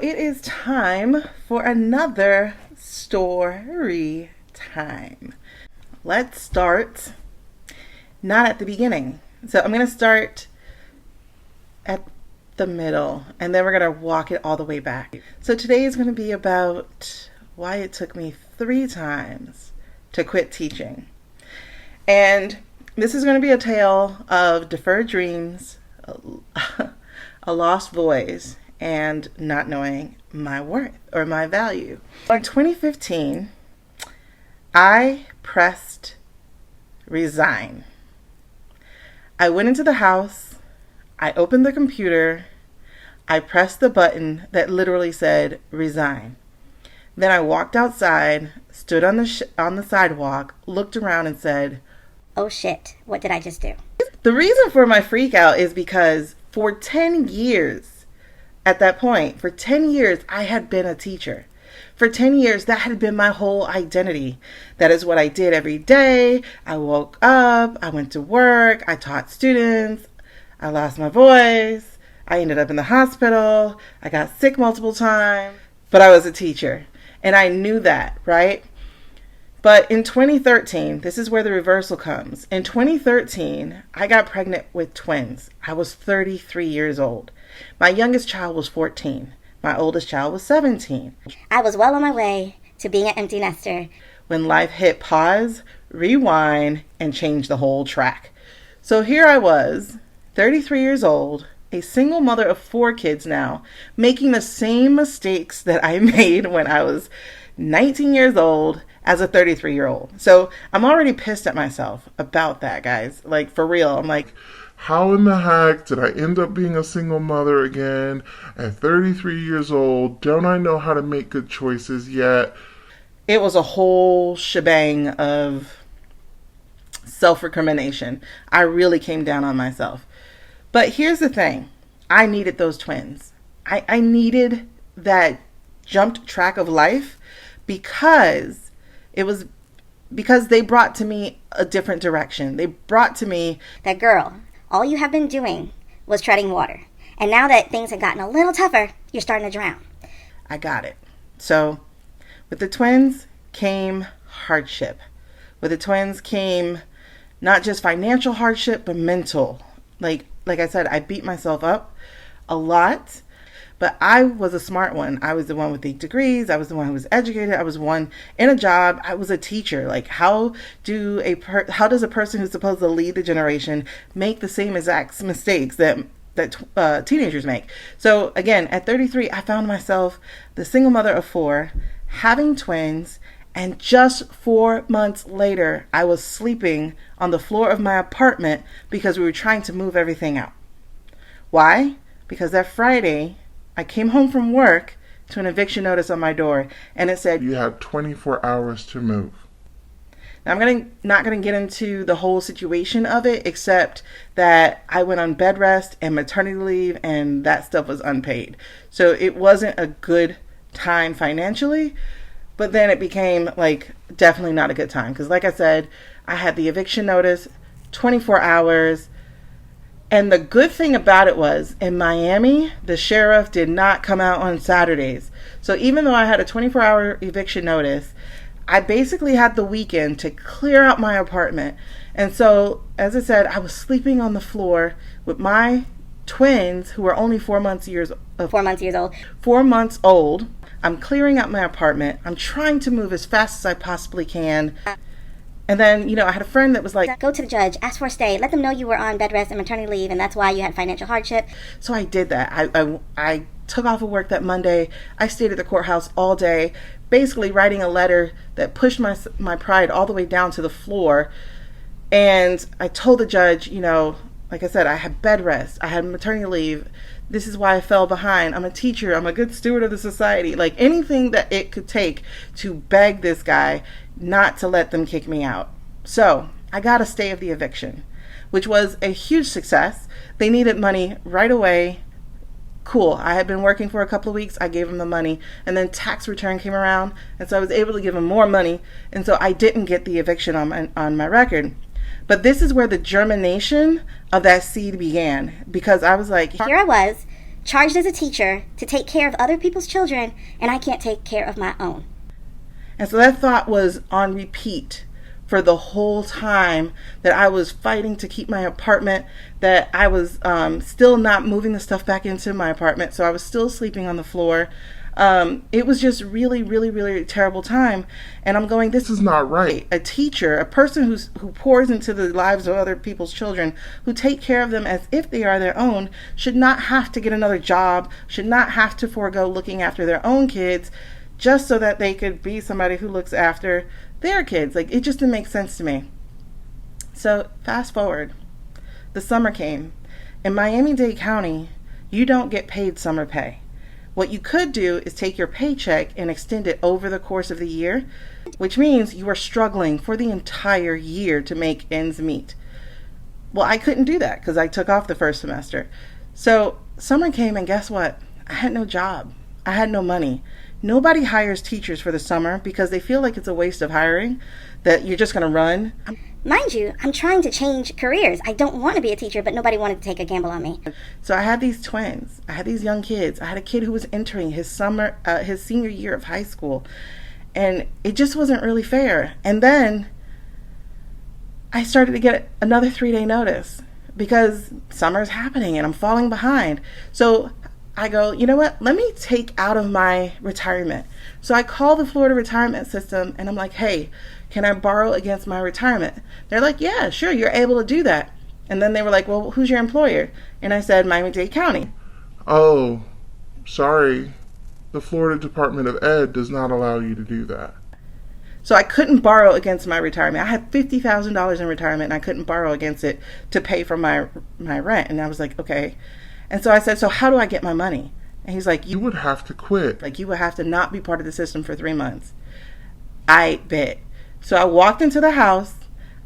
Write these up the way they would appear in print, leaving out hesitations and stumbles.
it is time for another story time. Let's start not at the beginning. So I'm going to start at the middle and then we're going to walk it all the way back. So today is going to be about why it took me 3 times to quit teaching. And this is going to be a tale of deferred dreams, a lost voice, and not knowing my worth or my value. In 2015, I pressed resign. I went into the house, I opened the computer, I pressed the button that literally said resign. Then I walked outside, stood on the sidewalk, looked around and said, "Oh shit, what did I just do?" The reason for my freak out is because for 10 years, at that point, for 10 years, I had been a teacher. For 10 years, that had been my whole identity. That is what I did every day. I woke up, I went to work, I taught students, I lost my voice, I ended up in the hospital, I got sick multiple times, but I was a teacher. And I knew that, right? But in 2013, this is where the reversal comes. In 2013, I got pregnant with twins. I was 33 years old. My youngest child was 14. My oldest child was 17. I was well on my way to being an empty nester when life hit pause, rewind, and change the whole track. So here I was, 33 years old, a single mother of 4 kids now, making the same mistakes that I made when I was 19 years old as a 33-year-old. So I'm already pissed at myself about that, guys. Like, for real. I'm like, how in the heck did I end up being a single mother again at 33 years old? Don't I know how to make good choices yet? It was a whole shebang of self-recrimination. I really came down on myself. But here's the thing. I needed those twins. I needed that jumped track of life because they brought to me a different direction. They brought to me that, girl, all you have been doing was treading water. And now that things have gotten a little tougher, you're starting to drown. I got it. So with the twins came hardship. With the twins came not just financial hardship, but mental. Like I said, I beat myself up a lot, but I was a smart one. I was the one with the degrees. I was the one who was educated. I was one in a job. I was a teacher. Like, how does a person who's supposed to lead the generation make the same exact mistakes that teenagers make? So again, at 33, I found myself the single mother of 4, having twins, and just 4 months later, I was sleeping on the floor of my apartment because we were trying to move everything out. Why? Because that Friday, I came home from work to an eviction notice on my door, and it said, "You have 24 hours to move." Now, I'm not going to get into the whole situation of it, except that I went on bed rest and maternity leave, and that stuff was unpaid. So it wasn't a good time financially, but then it became like definitely not a good time. Because like I said, I had the eviction notice, 24 hours. And the good thing about it was, in Miami, the sheriff did not come out on Saturdays. So even though I had a 24-hour eviction notice, I basically had the weekend to clear out my apartment. And so, as I said, I was sleeping on the floor with my twins, who were only 4 months old. 4 months old. I'm clearing out my apartment. I'm trying to move as fast as I possibly can. And then, I had a friend that was like, "Go to the judge, ask for a stay, let them know you were on bed rest and maternity leave, and that's why you had financial hardship." So I did that. I took off of work that Monday. I stayed at the courthouse all day, basically writing a letter that pushed my pride all the way down to the floor. And I told the judge, like I said, I had bed rest, I had maternity leave. This is why I fell behind. I'm a teacher. I'm a good steward of the society. Like, anything that it could take to beg this guy not to let them kick me out. So I got a stay of the eviction, which was a huge success. They needed money right away. Cool. I had been working for a couple of weeks. I gave them the money, and then tax return came around, and so I was able to give them more money, and so I didn't get the eviction on my record. But this is where the germination of that seed began, because I was like, here I was, charged as a teacher to take care of other people's children, and I can't take care of my own. And so that thought was on repeat for the whole time that I was fighting to keep my apartment, that I was still not moving the stuff back into my apartment, so I was still sleeping on the floor. It was just really, really, really terrible time. And I'm going, this is not right. A teacher, a person who pours into the lives of other people's children, who take care of them as if they are their own, should not have to get another job, should not have to forego looking after their own kids just so that they could be somebody who looks after their kids. Like, it just didn't make sense to me. So fast forward, the summer came. In Miami-Dade County, you don't get paid summer pay. What you could do is take your paycheck and extend it over the course of the year, which means you are struggling for the entire year to make ends meet. Well, I couldn't do that because I took off the first semester. So summer came, and guess what? I had no job. I had no money. Nobody hires teachers for the summer because they feel like it's a waste of hiring, that you're just going to run. Mind you, I'm trying to change careers. I don't want to be a teacher, but nobody wanted to take a gamble on me. So I had these twins. I had these young kids. I had a kid who was entering his senior year of high school. And it just wasn't really fair. And then I started to get another 3-day notice because summer's happening and I'm falling behind. So I go, you know what? Let me take out of my retirement. So I call the Florida retirement system and I'm like, hey, can I borrow against my retirement? They're like, yeah, sure, you're able to do that. And then they were like, well, who's your employer? And I said, Miami-Dade County. Oh, sorry. The Florida Department of Ed does not allow you to do that. So I couldn't borrow against my retirement. I had $50,000 in retirement and I couldn't borrow against it to pay for my rent. And I was like, okay. And so I said, so how do I get my money? And he's like, you would have to quit. Like, you would have to not be part of the system for 3 months. I bet. So I walked into the house,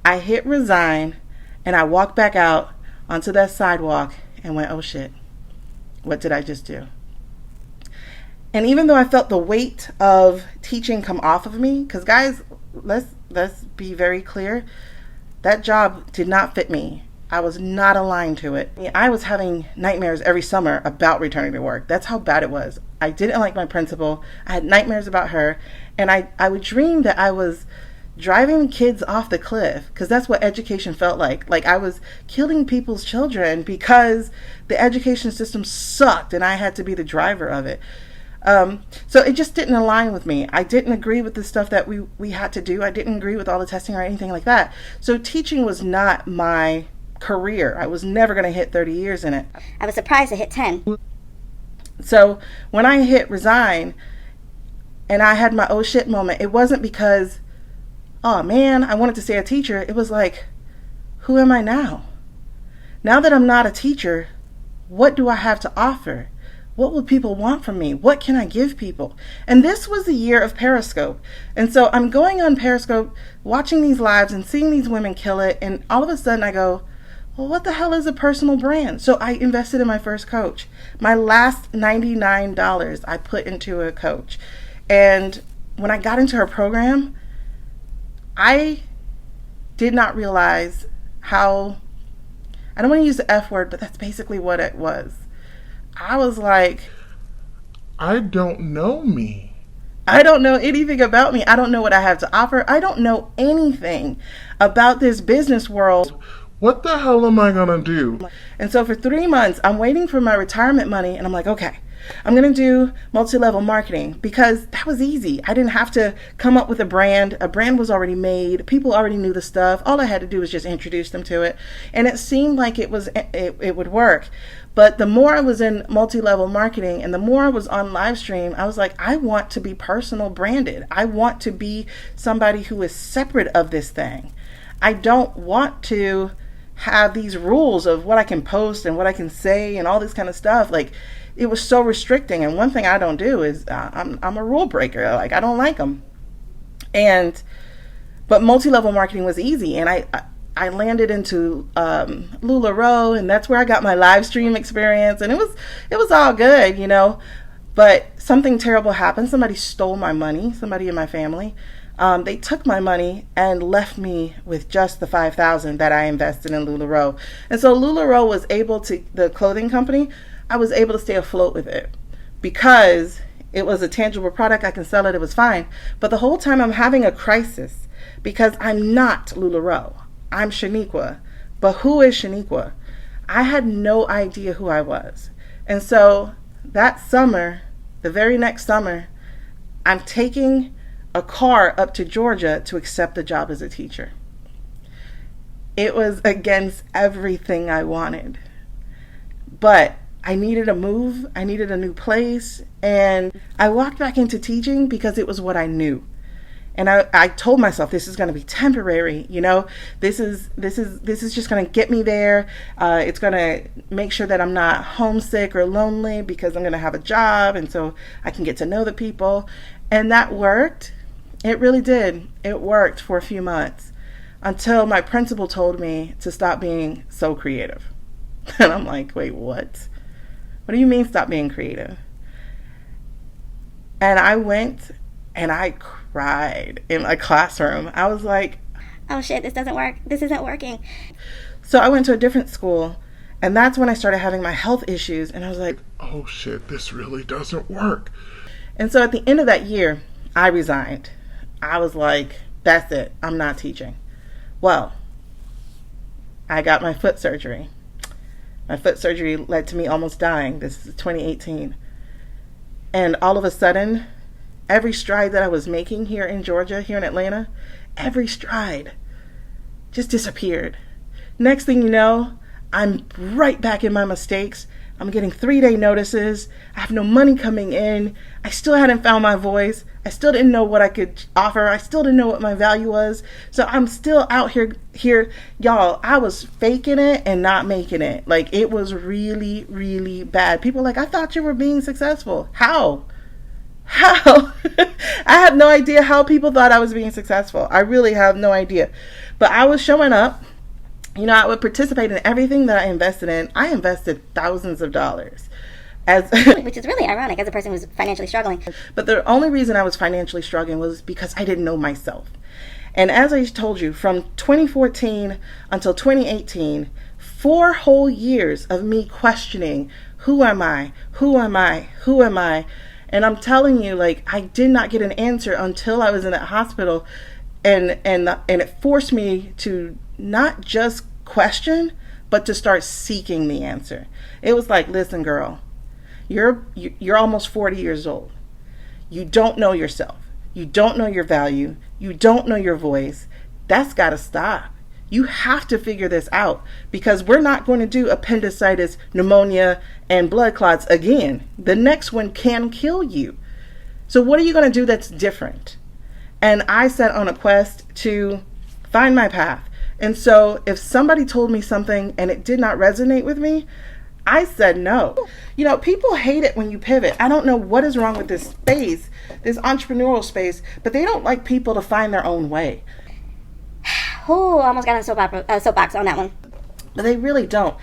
I hit resign, and I walked back out onto that sidewalk and went, oh shit, what did I just do? And even though I felt the weight of teaching come off of me, because guys, let's be very clear, that job did not fit me. I was not aligned to it. I was having nightmares every summer about returning to work. That's how bad it was. I didn't like my principal. I had nightmares about her. And I would dream that I was driving kids off the cliff, because that's what education felt like. Like I was killing people's children because the education system sucked and I had to be the driver of it. So it just didn't align with me. I didn't agree with the stuff that we had to do. I didn't agree with all the testing or anything like that. So teaching was not my career. I was never going to hit 30 years in it. I was surprised to hit 10. So when I hit resign and I had my oh shit moment, it wasn't because, oh man, I wanted to stay a teacher. It was like, who am I now? Now that I'm not a teacher, what do I have to offer? What will people want from me? What can I give people? And this was the year of Periscope. And so I'm going on Periscope, watching these lives and seeing these women kill it. And all of a sudden I go, well, what the hell is a personal brand? So I invested in my first coach. My last $99 I put into a coach. And when I got into her program, I did not realize how, I don't want to use the F word, but that's basically what it was. I was like, I don't know me. I don't know anything about me. I don't know what I have to offer. I don't know anything about this business world. What the hell am I going to do? And so for 3 months, I'm waiting for my retirement money. And I'm like, okay, I'm going to do multi-level marketing because that was easy. I didn't have to come up with a brand. A brand was already made. People already knew the stuff. All I had to do was just introduce them to it. And it seemed like it would work. But the more I was in multi-level marketing and the more I was on live stream, I was like, I want to be personal branded. I want to be somebody who is separate of this thing. I don't want to have these rules of what I can post and what I can say and all this kind of stuff. Like, it was so restricting. And one thing I don't do is I'm a rule breaker. Like, I don't like them. But multi-level marketing was easy. And I landed into LuLaRoe, and that's where I got my live stream experience. And it was all good, you know. But something terrible happened. Somebody stole my money, somebody in my family. They took my money and left me with just the $5,000 that I invested in LuLaRoe. And so LuLaRoe was able to, the clothing company, I was able to stay afloat with it because it was a tangible product. I can sell it. It was fine. But the whole time I'm having a crisis because I'm not LuLaRoe. I'm Shaniqua. But who is Shaniqua? I had no idea who I was. And so that summer, the very next summer, I'm taking a car up to Georgia to accept a job as a teacher. It was against everything I wanted. But I needed a move. I needed a new place. And I walked back into teaching because it was what I knew. And I told myself, this is going to be temporary. You know, this is just going to get me there. It's going to make sure that I'm not homesick or lonely because I'm going to have a job. And so I can get to know the people. And that worked. It really did. It worked for a few months until my principal told me to stop being so creative. And I'm like, wait, what? What do you mean stop being creative? And I went and I cried in my classroom. I was like, oh shit, this doesn't work. This isn't working. So I went to a different school, and that's when I started having my health issues. And I was like, oh shit, this really doesn't work. And so at the end of that year, I resigned. I was like, that's it. I'm not teaching. Well, I got my foot surgery. My foot surgery led to me almost dying. This is 2018. And all of a sudden, every stride that I was making here in Georgia, here in Atlanta, every stride just disappeared. Next thing you know, I'm right back in my mistakes. I'm getting 3-day notices. I have no money coming in. I still hadn't found my voice. I still didn't know what I could offer. I still didn't know what my value was. So I'm still out here, y'all. I was faking it and not making it. Like, it was really, really bad. People were like, I thought you were being successful. How? I had no idea how people thought I was being successful. I really have no idea. But I was showing up. You know, I would participate in everything that I invested in. I invested thousands of dollars. Which is really ironic as a person who's financially struggling. But the only reason I was financially struggling was because I didn't know myself. And as I told you, from 2014 until 2018, 4 whole years of me questioning, who am I? Who am I? Who am I? And I'm telling you, like, I did not get an answer until I was in that hospital. And it forced me to not just question, but to start seeking the answer. It was like, listen, girl, you're almost 40 years old. You don't know yourself. You don't know your value. You don't know your voice. That's got to stop. You have to figure this out, because we're not going to do appendicitis, pneumonia, and blood clots again. The next one can kill you. So what are you going to do that's different? And I set on a quest to find my path. And so if somebody told me something and it did not resonate with me, I said no. You know, people hate it when you pivot. I don't know what is wrong with this space, this entrepreneurial space, but they don't like people to find their own way. Oh, almost got a soapbox on that one. But they really don't.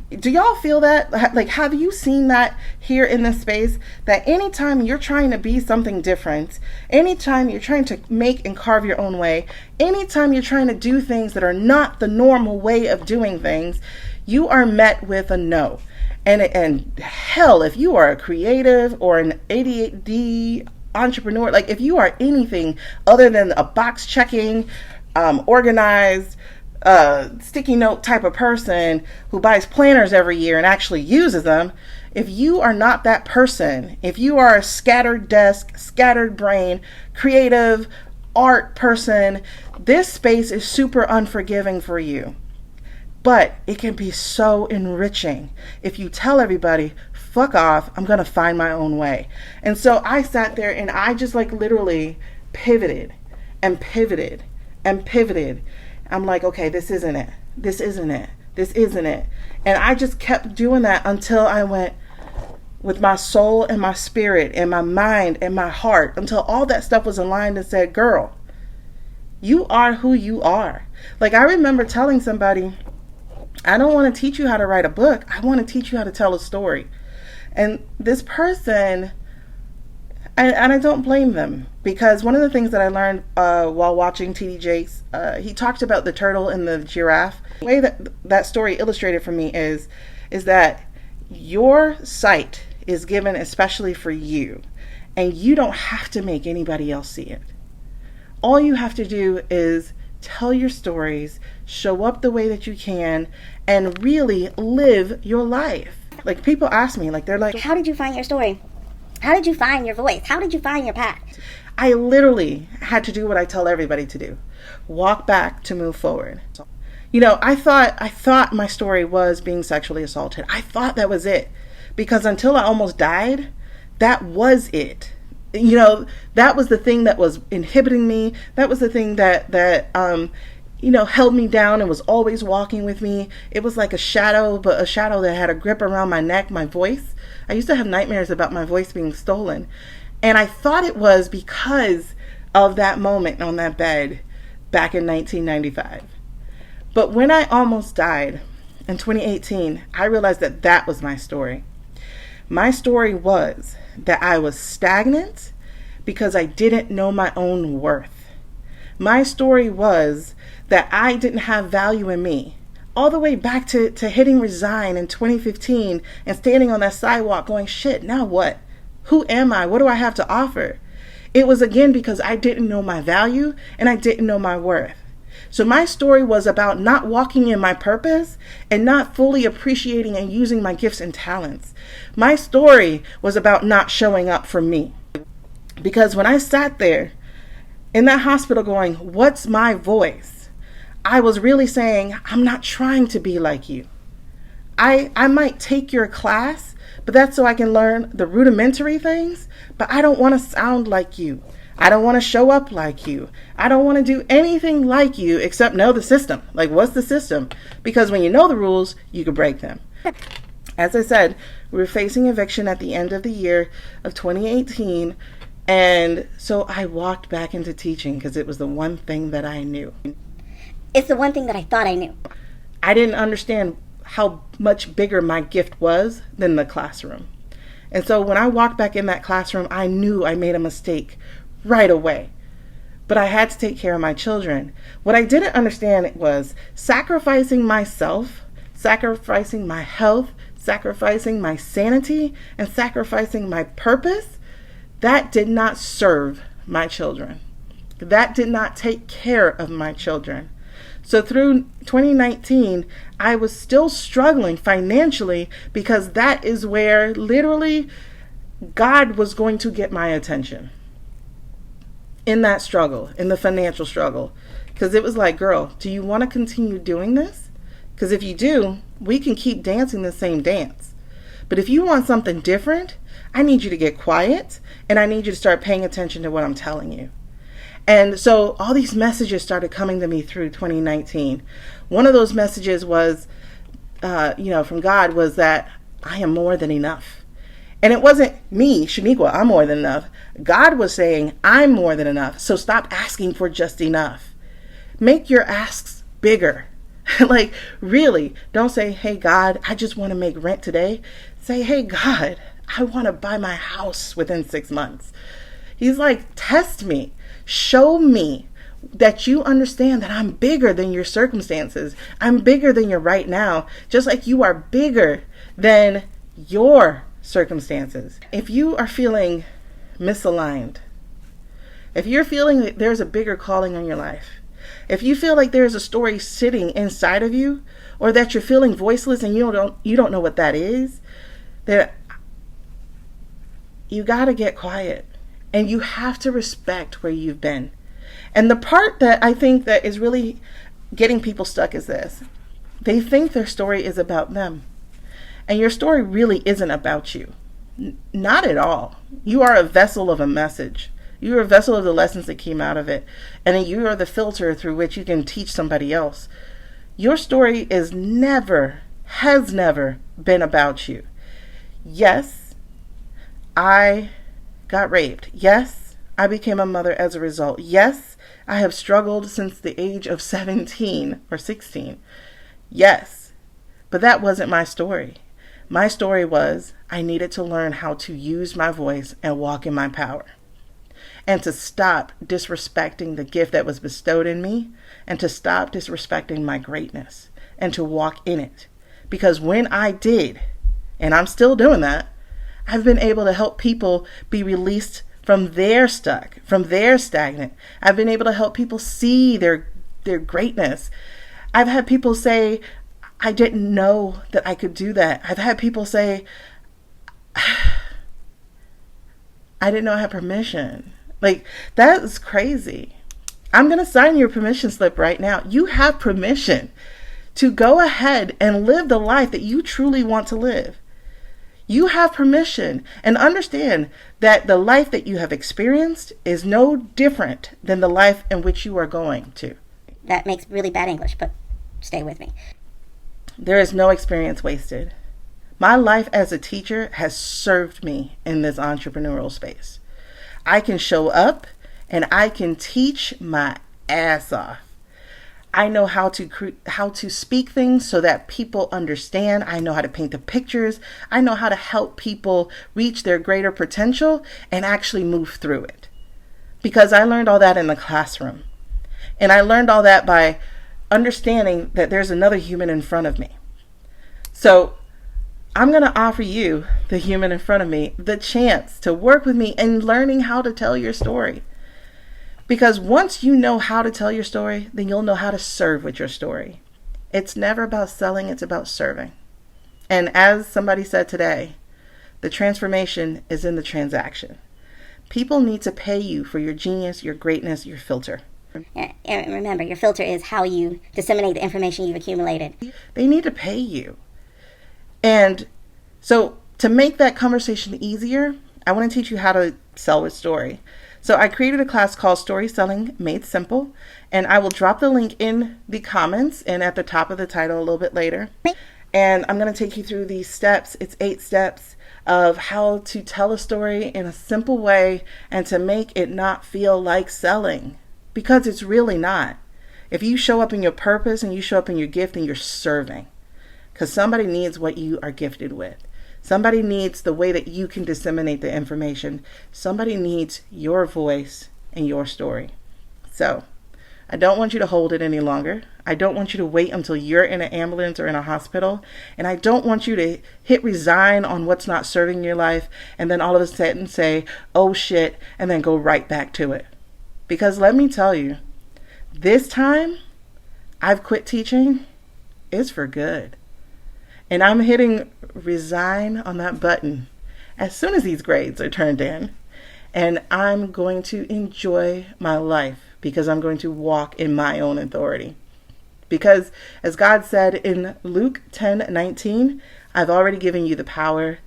Do y'all feel that? Like, have you seen that here in this space? That anytime you're trying to be something different, anytime you're trying to make and carve your own way, anytime you're trying to do things that are not the normal way of doing things, you are met with a no. And hell, if you are a creative or an ADHD entrepreneur, like if you are anything other than a box checking, organized, sticky note type of person who buys planners every year and actually uses them, if you are not that person, if you are a scattered desk, scattered brain, creative art person, this space is super unforgiving for you. But it can be so enriching if you tell everybody, fuck off, I'm going to find my own way. And so I sat there and I just like literally pivoted and pivoted and pivoted. I'm like, okay, this isn't it. This isn't it. This isn't it. And I just kept doing that until I went with my soul and my spirit and my mind and my heart, until all that stuff was aligned and said, girl, you are who you are. Like, I remember telling somebody, I don't want to teach you how to write a book. I want to teach you how to tell a story. And this person, and I don't blame them, because one of the things that I learned while watching T.D. Jakes, he talked about the turtle and the giraffe. The way that story illustrated for me is that Your sight is given especially for you, and you don't have to make anybody else see it. All you have to do is tell your stories, show up the way that you can, and really live your life. Like, people ask me, like, they're like, How did you find your story? How did you find your voice? How did you find your path? I literally had to do what I tell everybody to do. Walk back to move forward. I thought my story was being sexually assaulted. I thought that was it. Because until I almost died, that was it. That was the thing that was inhibiting me. That was the thing that held me down and was always walking with me. It was like a shadow, but a shadow that had a grip around my neck, my voice. I used to have nightmares about my voice being stolen. And I thought it was because of that moment on that bed back in 1995. But when I almost died in 2018, I realized that that was my story. My story was that I was stagnant because I didn't know my own worth. My story was that I didn't have value in me. All the way back to hitting resign in 2015 and standing on that sidewalk going, shit, now what? Who am I? What do I have to offer? It was again because I didn't know my value and I didn't know my worth. So my story was about not walking in my purpose and not fully appreciating and using my gifts and talents. My story was about not showing up for me. Because when I sat there in that hospital going, what's my voice? I was really saying, I'm not trying to be like you. I might take your class, but that's so I can learn the rudimentary things, but I don't want to sound like you. I don't want to show up like you. I don't want to do anything like you except know the system. Like, what's the system? Because when you know the rules, you can break them. As I said, we were facing eviction at the end of the year of 2018. And so I walked back into teaching because it was the one thing that I knew. It's the one thing that I thought I knew. I didn't understand how much bigger my gift was than the classroom. And so when I walked back in that classroom, I knew I made a mistake right away. But I had to take care of my children. What I didn't understand was sacrificing myself, sacrificing my health, sacrificing my sanity, and sacrificing my purpose. That did not serve my children. That did not take care of my children. So through 2019, I was still struggling financially because that is where literally God was going to get my attention. In that struggle, in the financial struggle. Because it was like, girl, do you want to continue doing this? Because if you do, we can keep dancing the same dance. But if you want something different, I need you to get quiet and I need you to start paying attention to what I'm telling you. And so all these messages started coming to me through 2019. One of those messages was, from God was that I am more than enough. And it wasn't me, Shaniqua, I'm more than enough. God was saying, I'm more than enough. So stop asking for just enough. Make your asks bigger. Like, really, don't say, hey, God, I just want to make rent today. Say, hey, God, I want to buy my house within 6 months. He's like, test me. Show me that you understand that I'm bigger than your circumstances. I'm bigger than your right now, just like you are bigger than your circumstances. If you are feeling misaligned, if you're feeling that there's a bigger calling on your life, if you feel like there's a story sitting inside of you, or that you're feeling voiceless and you don't know what that is, that you got to get quiet and you have to respect where you've been. And the part that I think that is really getting people stuck is this. They think their story is about them. And your story really isn't about you. Not at all. You are a vessel of a message. You are a vessel of the lessons that came out of it. And you are the filter through which you can teach somebody else. Your story has never been about you. Yes, I got raped. Yes, I became a mother as a result. Yes, I have struggled since the age of 17 or 16. Yes, but that wasn't my story. My story was I needed to learn how to use my voice and walk in my power. And to stop disrespecting the gift that was bestowed in me, and to stop disrespecting my greatness, and to walk in it. Because when I did, and I'm still doing that, I've been able to help people be released from their stuck, from their stagnant. I've been able to help people see their greatness. I've had people say, I didn't know that I could do that. I've had people say, I didn't know I had permission. Like, that is crazy. I'm going to sign your permission slip right now. You have permission to go ahead and live the life that you truly want to live. You have permission, and understand that the life that you have experienced is no different than the life in which you are going to. That makes really bad English, but stay with me. There is no experience wasted. My life as a teacher has served me in this entrepreneurial space. I can show up and I can teach my ass off. I know how to speak things so that people understand. I know how to paint the pictures. I know how to help people reach their greater potential and actually move through it. Because I learned all that in the classroom. And I learned all that by understanding that there's another human in front of me. So I'm going to offer you, the human in front of me, the chance to work with me in learning how to tell your story. Because once you know how to tell your story, then you'll know how to serve with your story. It's never about selling, it's about serving. And as somebody said today, the transformation is in the transaction. People need to pay you for your genius, your greatness, your filter. And remember, your filter is how you disseminate the information you've accumulated. They need to pay you. And so to make that conversation easier, I want to teach you how to sell with story. So I created a class called Story Selling Made Simple, and I will drop the link in the comments and at the top of the title a little bit later. And I'm going to take you through these steps. It's 8 steps of how to tell a story in a simple way and to make it not feel like selling, because it's really not. If you show up in your purpose and you show up in your gift, and you're serving, because somebody needs what you are gifted with. Somebody needs the way that you can disseminate the information. Somebody needs your voice and your story. So I don't want you to hold it any longer. I don't want you to wait until you're in an ambulance or in a hospital. And I don't want you to hit resign on what's not serving your life and then all of a sudden say, oh shit, and then go right back to it. Because let me tell you, this time I've quit teaching. It's for good. And I'm hitting resign on that button as soon as these grades are turned in. And I'm going to enjoy my life because I'm going to walk in my own authority. Because as God said in Luke 10:19, I've already given you the power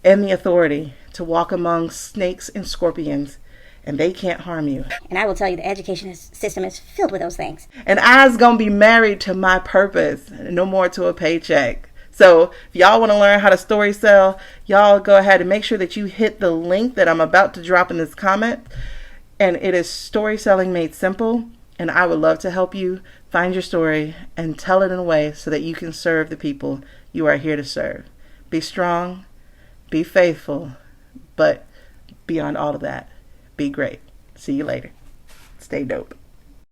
and the authority to walk among snakes and scorpions, and they can't harm you. And I will tell you, the education system is filled with those things. And I's gonna be married to my purpose, no more to a paycheck. So if y'all want to learn how to story sell, y'all go ahead and make sure that you hit the link that I'm about to drop in this comment. And it is Story Selling Made Simple. And I would love to help you find your story and tell it in a way so that you can serve the people you are here to serve. Be strong, be faithful, but beyond all of that, be great. See you later. Stay dope.